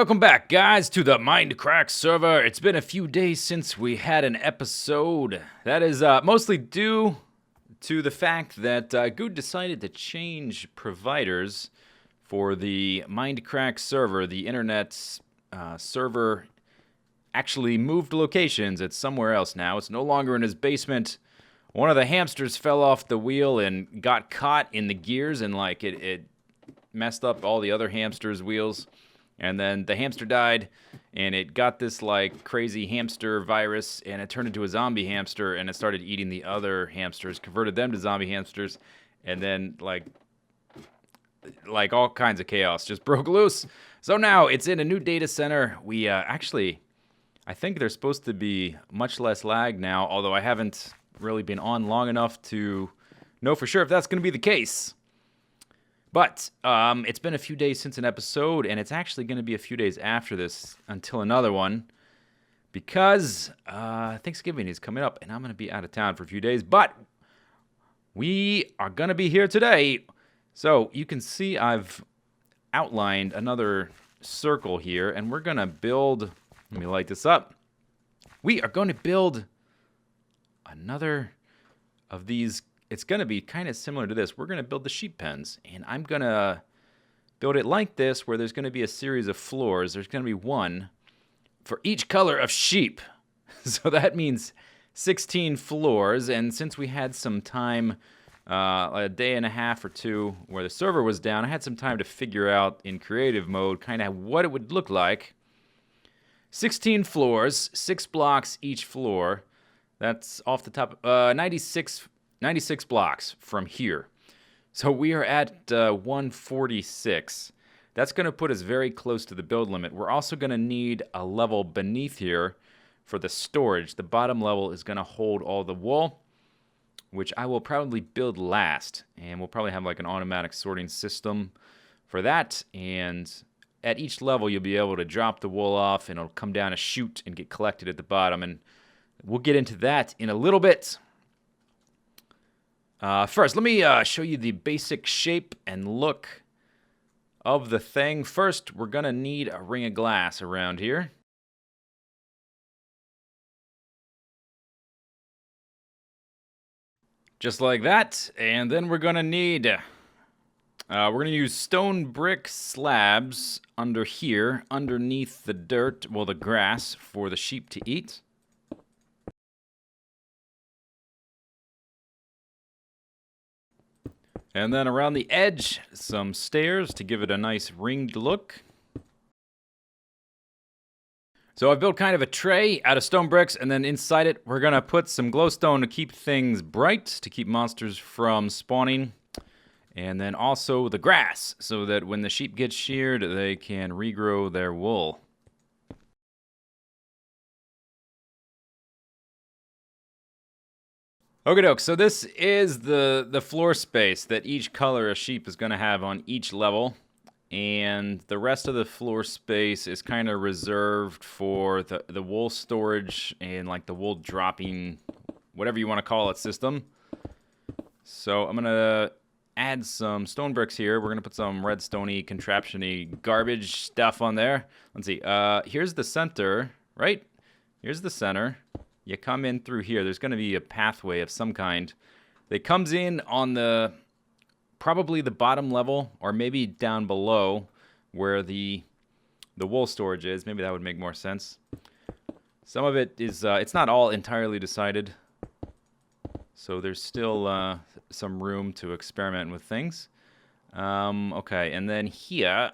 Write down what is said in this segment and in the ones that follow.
Welcome back, guys, to the Mindcrack server. It's been a few days since we had an episode. That is mostly due to the fact that Good decided to change providers for the Mindcrack server. The internet server actually moved locations. It's somewhere else now. It's no longer in his basement. One of the hamsters fell off the wheel and got caught in the gears, and it messed up all the other hamsters' wheels. And then the hamster died, and it got this crazy hamster virus, and it turned into a zombie hamster, and it started eating the other hamsters, converted them to zombie hamsters, and then all kinds of chaos just broke loose. So now it's in a new data center. We I think there's supposed to be much less lag now, although I haven't really been on long enough to know for sure if that's going to be the case. But it's been a few days since an episode, and it's actually going to be a few days after this until another one, because Thanksgiving is coming up, and I'm going to be out of town for a few days. But we are going to be here today. So you can see I've outlined another circle here, and we're going to build, let me light this up. We are going to build another of these. It's going to be kind of similar to this. We're going to build the sheep pens, and I'm going to build it like this, where there's going to be a series of floors. There's going to be one for each color of sheep. So that means 16 floors, and since we had some time, a day and a half or two where the server was down, I had some time to figure out in creative mode kind of what it would look like. 16 floors, 6 blocks each floor. That's off the top, 96 blocks from here. So we are at 146. That's going to put us very close to the build limit. We're also going to need a level beneath here for the storage. The bottom level is going to hold all the wool, which I will probably build last. And we'll probably have an automatic sorting system for that. And at each level, you'll be able to drop the wool off, and it'll come down a chute and get collected at the bottom. And we'll get into that in a little bit. First, let me show you the basic shape and look of the thing. First, we're going to need a ring of glass around here. Just like that. And then we're going to need, use stone brick slabs under here, underneath the dirt, the grass, for the sheep to eat. And then around the edge, some stairs to give it a nice ringed look. So I've built kind of a tray out of stone bricks, and then inside it, we're going to put some glowstone to keep things bright, to keep monsters from spawning. And then also the grass, so that when the sheep get sheared, they can regrow their wool. Okie doke, so this is the floor space that each color of sheep is going to have on each level. And the rest of the floor space is kind of reserved for the wool storage and the wool dropping, whatever you want to call it, system. So I'm going to add some stone bricks here. We're going to put some redstone-y, contraption-y garbage stuff on there. Let's see, here's the center, right? Here's the center. You come in through here. There's going to be a pathway of some kind that comes in on probably the bottom level, or maybe down below where the wool storage is. Maybe that would make more sense. Some of it is, it's not all entirely decided. So there's still some room to experiment with things. Okay, and then here,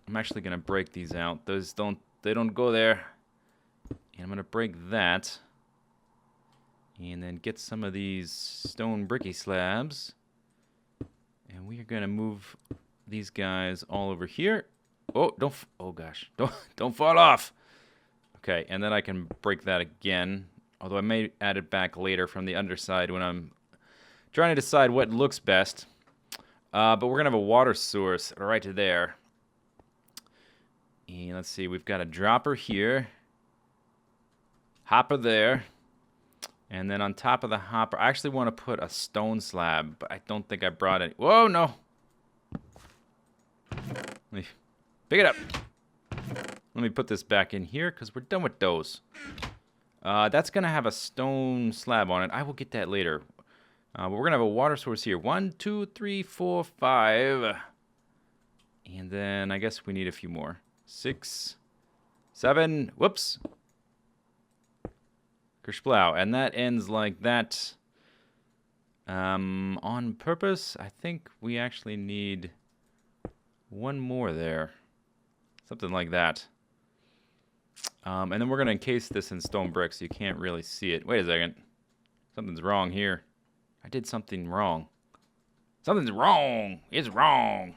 I'm actually going to break these out. They don't go there. And I'm going to break that. And then get some of these stone bricky slabs. And we are going to move these guys all over here. Oh, oh gosh. Don't fall off. Okay, and then I can break that again. Although I may add it back later from the underside when I'm trying to decide what looks best. But we're going to have a water source right there. And let's see, we've got a dropper here. Hopper there. And then on top of the hopper, I actually want to put a stone slab, but I don't think I brought it. Whoa, no. Let me pick it up. Let me put this back in here because we're done with those. That's going to have a stone slab on it. I will get that later. But we're going to have a water source here. 1, 2, 3, 4, 5. And then I guess we need a few more. 6, 7. Whoops. Kersplau. And that ends like that. On purpose, I think we actually need one more there. Something like that. And then we're going to encase this in stone bricks so you can't really see it. Wait a second. Something's wrong here. I did something wrong. Something's wrong. It's wrong.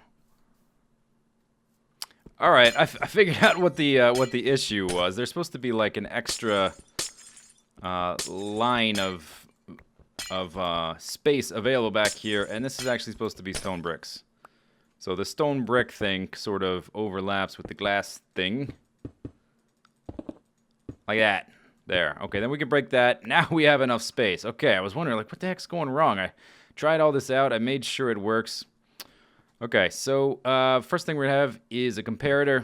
All right, I figured out what the issue was. There's supposed to be like an extra line of space available back here, and this is actually supposed to be stone bricks. So the stone brick thing sort of overlaps with the glass thing. Like that. There. Okay, then we can break that. Now we have enough space. Okay, I was wondering, like, what the heck's going wrong? I tried all this out. I made sure it works. Okay, so first thing we're going to have is a comparator.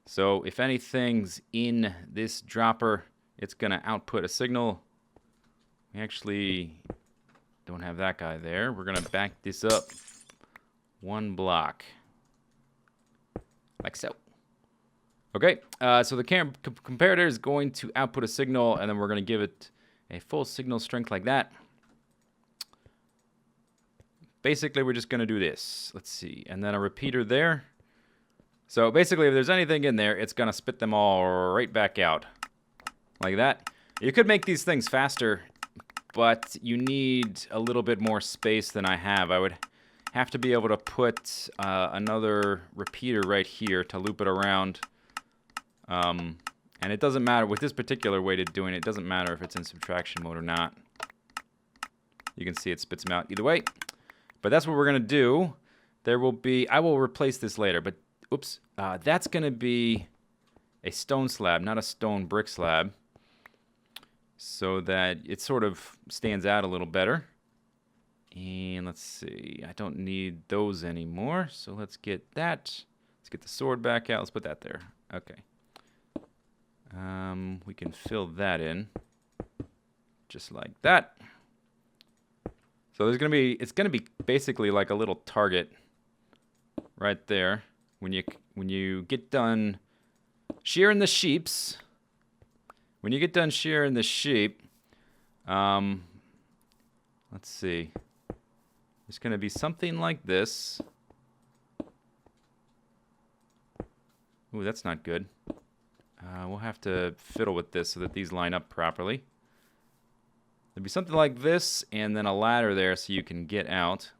So if anything's in this dropper, it's going to output a signal. We actually don't have that guy there. We're going to back this up 1 block. Like so. Okay, so the comparator is going to output a signal, and then we're going to give it a full signal strength like that. Basically, we're just going to do this. Let's see. And then a repeater there. So basically, if there's anything in there, it's going to spit them all right back out. Like that. You could make these things faster, but you need a little bit more space than I have. I would have to be able to put another repeater right here to loop it around. And it doesn't matter. With this particular way to doing it, it doesn't matter if it's in subtraction mode or not. You can see it spits them out either way. But that's what we're going to do. There will be... I will replace this later, but... Oops. That's going to be a stone slab, not a stone brick slab. So that it sort of stands out a little better. And let's see. I don't need those anymore. So let's get that. Let's get the sword back out. Let's put that there. Okay. We can fill that in. Just like that. So there's going to be, it's going to be basically like a little target right there. When you get done shearing the sheeps, when you get done shearing the sheep, let's see. There's going to be something like this. Ooh, that's not good. We'll have to fiddle with this so that these line up properly. There'll be something like this, and then a ladder there so you can get out.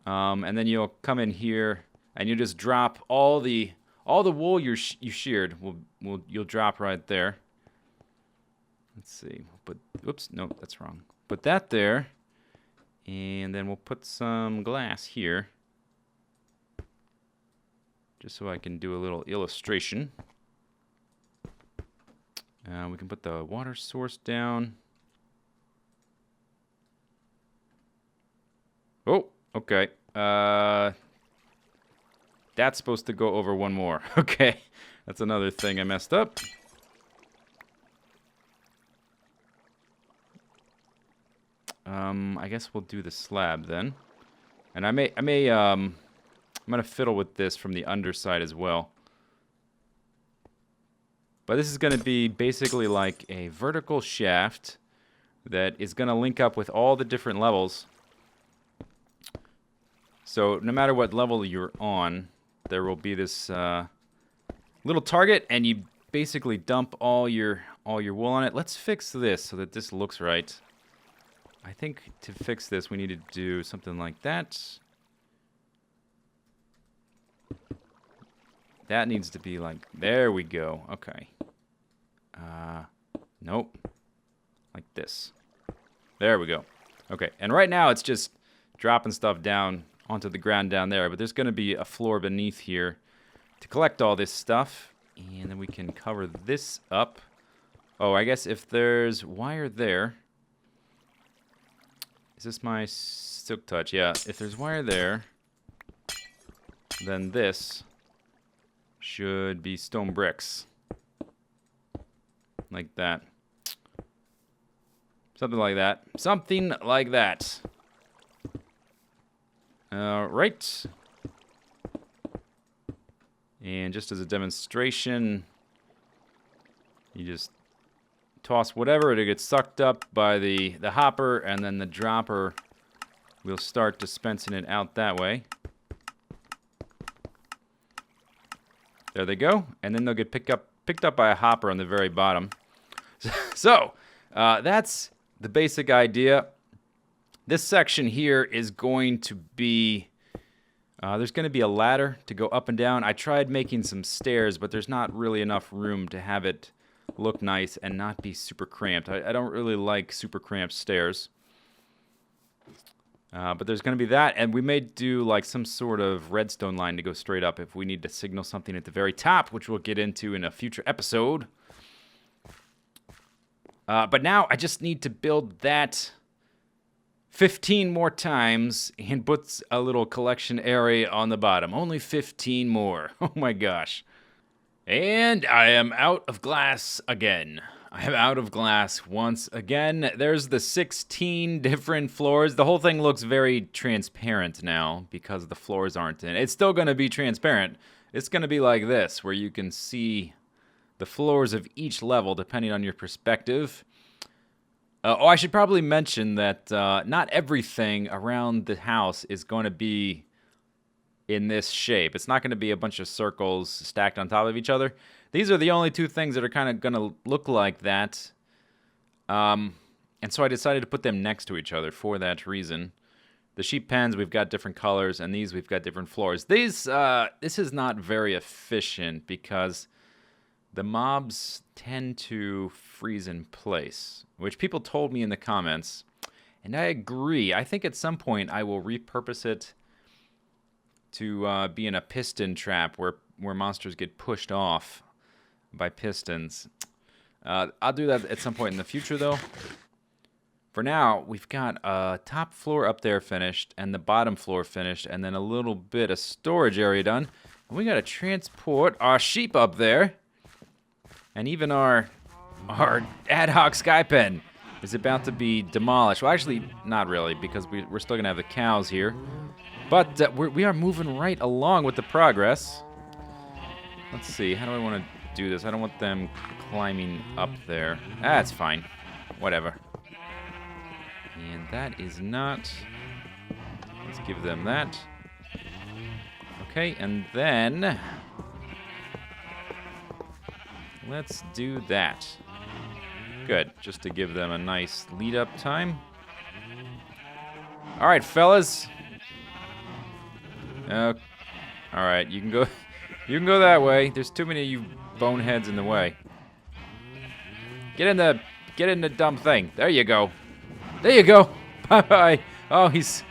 And then you'll come in here, and you just drop all the wool you sheared. You'll drop right there. Let's see. But oops, no, that's wrong. Put that there, and then we'll put some glass here, just so I can do a little illustration. We can put the water source down. Oh, okay. That's supposed to go over one more. Okay, that's another thing I messed up. I guess we'll do the slab then. And I'm gonna fiddle with this from the underside as well. But this is gonna be basically like a vertical shaft that is gonna link up with all the different levels. So no matter what level you're on, there will be this little target, and you basically dump all your wool on it. Let's fix this so that this looks right. I think to fix this, we need to do something like that. That needs to be like, there we go. Okay. Nope. Like this. There we go. Okay, and right now it's just dropping stuff down onto the ground down there, but there's going to be a floor beneath here to collect all this stuff, and then we can cover this up. Oh, I guess if there's wire there, is this my silk touch? Yeah, if there's wire there, then this should be stone bricks. Like that. Something like that. Something like that. Right. And just as a demonstration, you just toss whatever, it'll get sucked up by the hopper, and then the dropper will start dispensing it out that way. There they go, and then they'll get picked up by a hopper on the very bottom. So, that's the basic idea. This section here is going to be, there's going to be a ladder to go up and down. I tried making some stairs, but there's not really enough room to have it look nice and not be super cramped. I don't really like super cramped stairs. But there's going to be that, and we may do like some sort of redstone line to go straight up if we need to signal something at the very top, which we'll get into in a future episode. But now I just need to build that 15 more times and put a little collection area on the bottom. Only 15 more. Oh my gosh. And I am out of glass again. I am out of glass once again. There's the 16 different floors. The whole thing looks very transparent now because the floors aren't in. It's still going to be transparent. It's going to be like this, where you can see the floors of each level depending on your perspective. I should probably mention that not everything around the house is going to be in this shape. It's not going to be a bunch of circles stacked on top of each other. These are the only two things that are kind of going to look like that. And so I decided to put them next to each other for that reason. The sheep pens, we've got different colors, and these, we've got different floors. This is not very efficient because the mobs tend to freeze in place, which people told me in the comments. And I agree. I think at some point I will repurpose it to be in a piston trap where monsters get pushed off by pistons. I'll do that at some point in the future, though. For now, we've got a top floor up there finished, and the bottom floor finished, and then a little bit of storage area done. And we got to transport our sheep up there. And even our ad hoc sky pen is about to be demolished. Well, actually, not really, because we're still going to have the cows here. But we are moving right along with the progress. Let's see, how do I want to do this? I don't want them climbing up there. That's fine. Whatever. And that is not... Let's give them that. Okay, and then... Let's do that. Good, just to give them a nice lead-up time. All right, fellas. All right, you can go. You can go that way. There's too many of you boneheads in the way. Get in the dumb thing. There you go. There you go. Bye bye. Oh, he's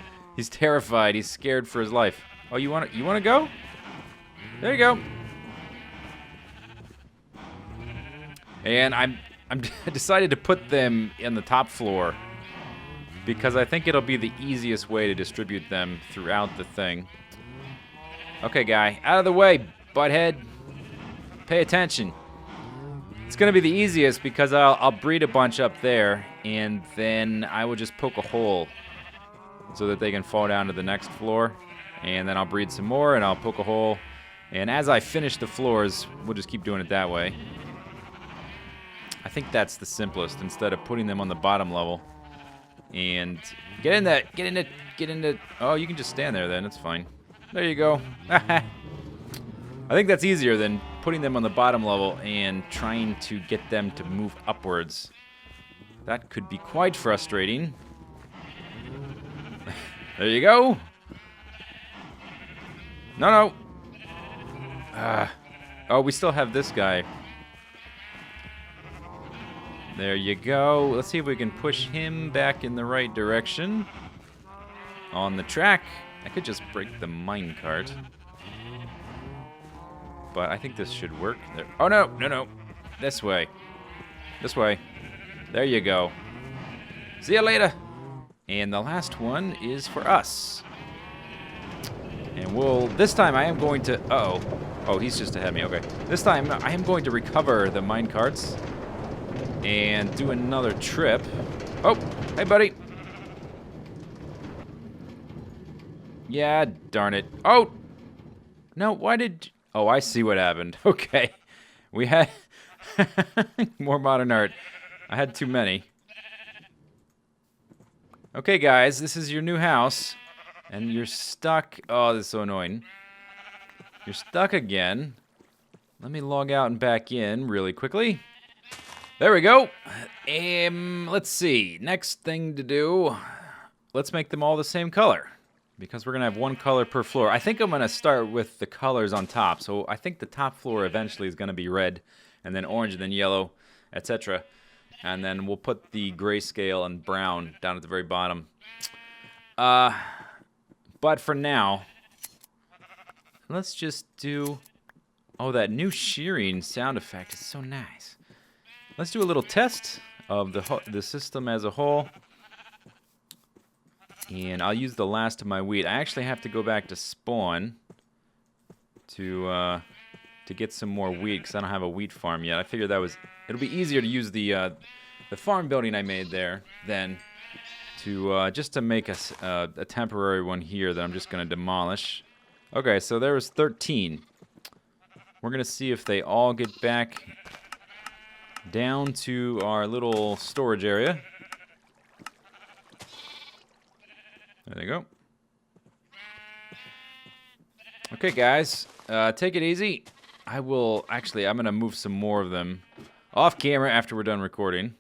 terrified. He's scared for his life. Oh, you wanna go? There you go. And I'm decided to put them in the top floor because I think it'll be the easiest way to distribute them throughout the thing. Okay, guy, out of the way, butthead. Pay attention. It's gonna be the easiest because I'll breed a bunch up there, and then I will just poke a hole so that they can fall down to the next floor, and then I'll breed some more, and I'll poke a hole, and as I finish the floors, we'll just keep doing it that way. I think that's the simplest instead of putting them on the bottom level. And get in the. Oh, you can just stand there then. It's fine. There you go. I think that's easier than putting them on the bottom level and trying to get them to move upwards. That could be quite frustrating. There you go. No. Oh, we still have this guy. There you go. Let's see if we can push him back in the right direction. On the track. I could just break the minecart. But I think this should work. There. Oh, no. This way. This way. There you go. See you later. And the last one is for us. And this time I am going to, Oh, he's just ahead of me. Okay. This time, I am going to recover the mine carts and do another trip. Oh, hey, buddy. Yeah, darn it. Oh! No, why did... Oh, I see what happened. Okay. We had... more modern art. I had too many. Okay, guys, this is your new house. And you're stuck... Oh, this is so annoying. You're stuck again. Let me log out and back in really quickly. There we go. Let's see. Next thing to do. Let's make them all the same color. Because we're going to have one color per floor. I think I'm going to start with the colors on top. So I think the top floor eventually is going to be red. And then orange, and then yellow, etc. And then we'll put the grayscale and brown down at the very bottom. But for now, let's just do... Oh, that new shearing sound effect is so nice. Let's do a little test of the system as a whole. And I'll use the last of my wheat. I actually have to go back to spawn to get some more wheat because I don't have a wheat farm yet. I figured it'll be easier to use the farm building I made there than to just to make a temporary one here that I'm just going to demolish. Okay, so there was 13. We're going to see if they all get back down to our little storage area. There they go. Okay, guys, take it easy. I'm going to move some more of them off camera after we're done recording.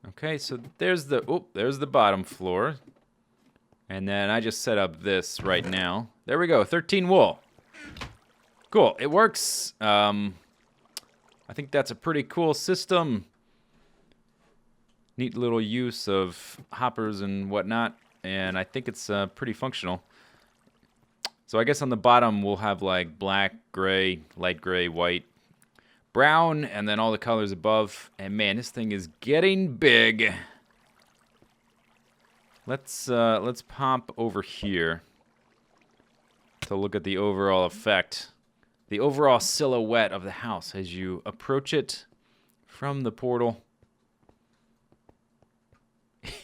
Okay, so there's the bottom floor. And then I just set up this right now. There we go, 13 wool. Cool, it works. I think that's a pretty cool system. Neat little use of hoppers and whatnot, and I think it's pretty functional. So I guess on the bottom we'll have like black, gray, light gray, white, brown, and then all the colors above. And man, this thing is getting big. Let's pop over here to look at the overall effect, the overall silhouette of the house as you approach it from the portal.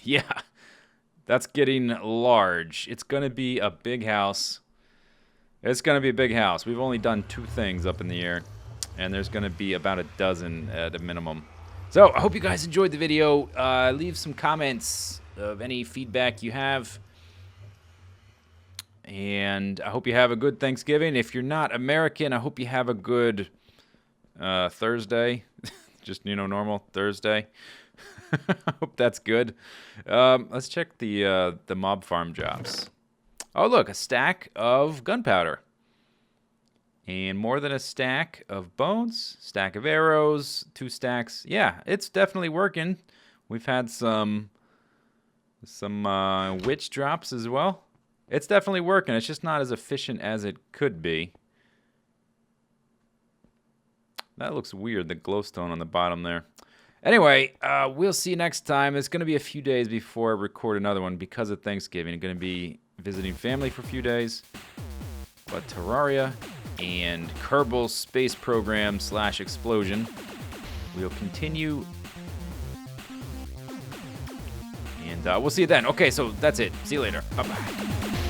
Yeah, that's getting large. It's going to be a big house. It's going to be a big house. We've only done 2 things up in the air, and there's going to be about a dozen at a minimum. So I hope you guys enjoyed the video. Leave some comments of any feedback you have. And I hope you have a good Thanksgiving. If you're not American, I hope you have a good Thursday. Just, normal Thursday. I hope that's good. Let's check the mob farm jobs. Oh, look, a stack of gunpowder. And more than a stack of bones, stack of arrows, 2 stacks. Yeah, it's definitely working. We've had some witch drops as well. It's definitely working. It's just not as efficient as it could be. That looks weird, the glowstone on the bottom there. Anyway, we'll see you next time. It's going to be a few days before I record another one because of Thanksgiving. I'm going to be visiting family for a few days. But Terraria and Kerbal Space Program / Explosion will continue. And we'll see you then. Okay, so that's it. See you later. Bye-bye.